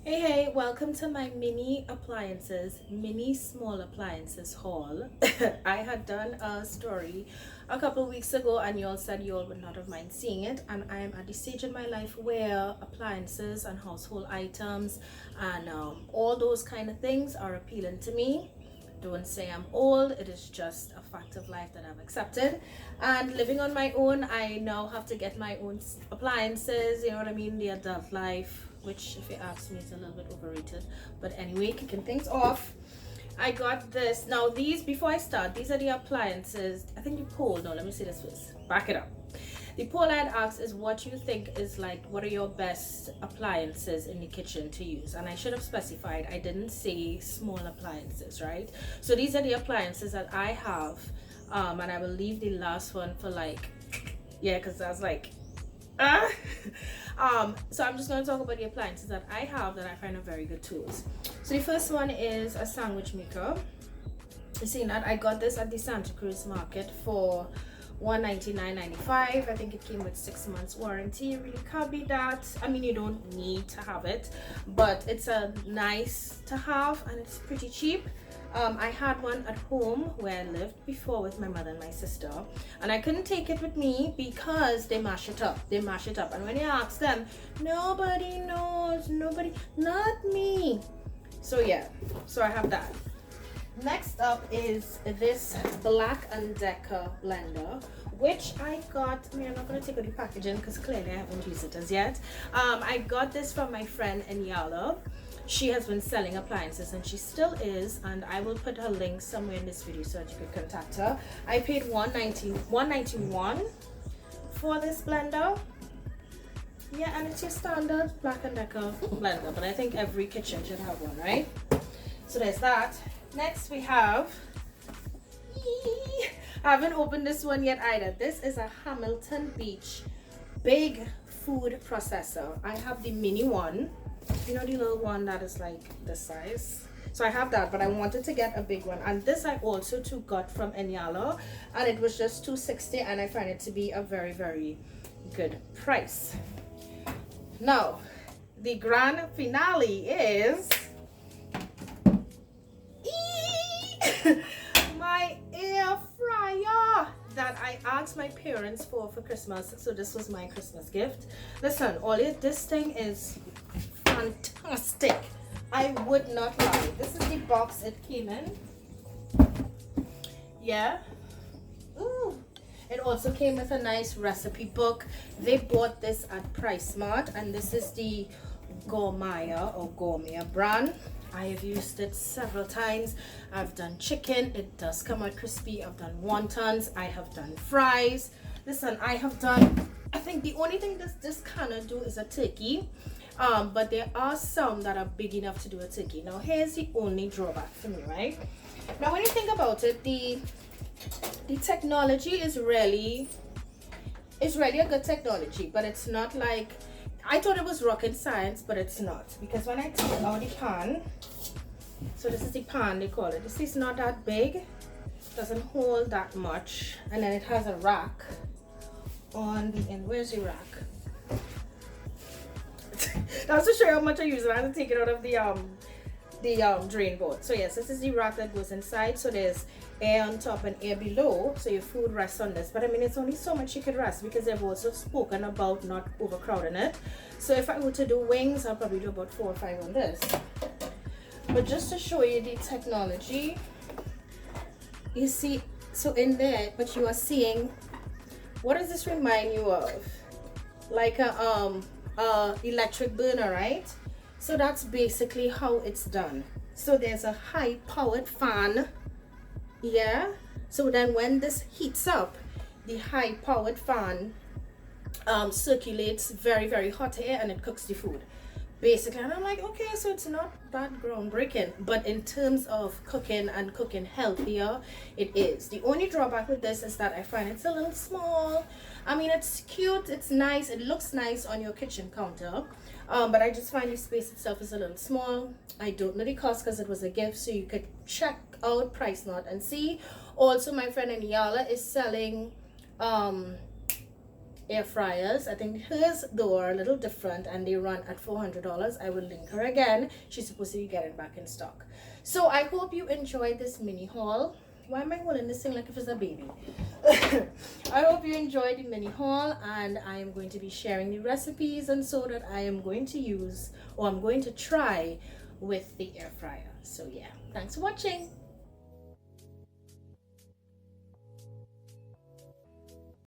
Hey, welcome to my mini small appliances haul. I had done a story a couple weeks ago and you all said you all would not have mind seeing it, and I am at the stage in my life where appliances and household items and all those kind of things are appealing to me. Don't say I'm old, it is just a fact of life that I've accepted. And living on my own, I now have to get my own appliances, you know what I mean? The adult life, which, if you ask me, is a little bit overrated. But anyway, kicking things off, I got this. Now, these, before I start, these are the appliances. I think you poll. No, let me see this first. Back it up. The poll I'd asked is what you think is like, what are your best appliances in the kitchen to use? And I should have specified, I didn't say small appliances, right? So these are the appliances that I have. And I will leave the last one for like, yeah, because I was like, ah. So I'm just going to talk about the appliances that I have that I find are very good tools. So the first one is a sandwich maker. You see that I got this at the Santa Cruz market for $199.95. I think it came with 6 months warranty. You really can't beat that. I mean, you don't need to have it, but it's a nice to have and it's pretty cheap. I had one at home where I lived before with my mother and my sister, and I couldn't take it with me because they mash it up. And when you ask them, nobody knows, not me. So yeah, so I have that. Next up is this Black & Decker blender, which I got. I mean, I'm not going to take out the packaging because clearly I haven't used it as yet. I got this from my friend Enyala. She has been selling appliances and she still is, and I will put her link somewhere in this video so that you could contact her. I paid $191 for this blender. Yeah, and it's your standard Black & Decker blender, but I think every kitchen should have one, right? So there's that. Next we have, I haven't opened this one yet either. This is a Hamilton Beach big food processor. I have the mini one, you know, the little one that is like this size. So I have that, but I wanted to get a big one, and this I also too got from Enyala, and it was just $260, and I find it to be a very, very good price. Now the grand finale is my air fryer that I asked my parents for Christmas. So this was my Christmas gift. Listen, this thing is fantastic. I would not lie. This is the box it came in. Yeah. Ooh. It also came with a nice recipe book. They bought this at Price Mart, and this is the Gourmet brand. I have used it several times. I've done chicken, it does come out crispy. I've done wontons, I have done fries. Listen, I think the only thing this cannot do is a turkey. But there are some that are big enough to do a turkey. Now here's the only drawback for me, right? Now when you think about it, the technology is really a good technology, but it's not like, I thought it was rocket science, but it's not, because when I take out the pan, so this is the pan they call it. This is not that big, doesn't hold that much, and then it has a rack on the end. Where's the rack? That's to show you how much I use it. I have to take it out of the drain board. So yes, this is the rack that goes inside. So there's air on top and air below, so your food rests on this. But I mean, it's only so much you could rest, because they've also spoken about not overcrowding it. So if I were to do wings, I'll probably do about 4 or 5 on this. But just to show you the technology, you see, so in there, but you are seeing, what does this remind you of? Like a electric burner, right? So that's basically how it's done. So there's a high powered fan, yeah. So then when this heats up, the high powered fan circulates very, very hot air, and it cooks the food basically. And I'm like, okay, so it's not that groundbreaking, but in terms of cooking and cooking healthier, it is. The only drawback with this is that I find it's a little small. I mean, it's cute, it's nice, it looks nice on your kitchen counter, but I just find the space itself is a little small. I don't know the cost because it was a gift, so you could check out Price Mart and see. Also, my friend Enyala is selling air fryers. I think hers though are a little different and they run at $400. I will link her again. She's supposed to be getting back in stock. So I hope you enjoyed this mini haul. Why am I holding this thing like if it's a baby? I hope you enjoyed the mini haul, and I am going to be sharing the recipes and so that I am going to use, or I'm going to try with the air fryer. So yeah, thanks for watching.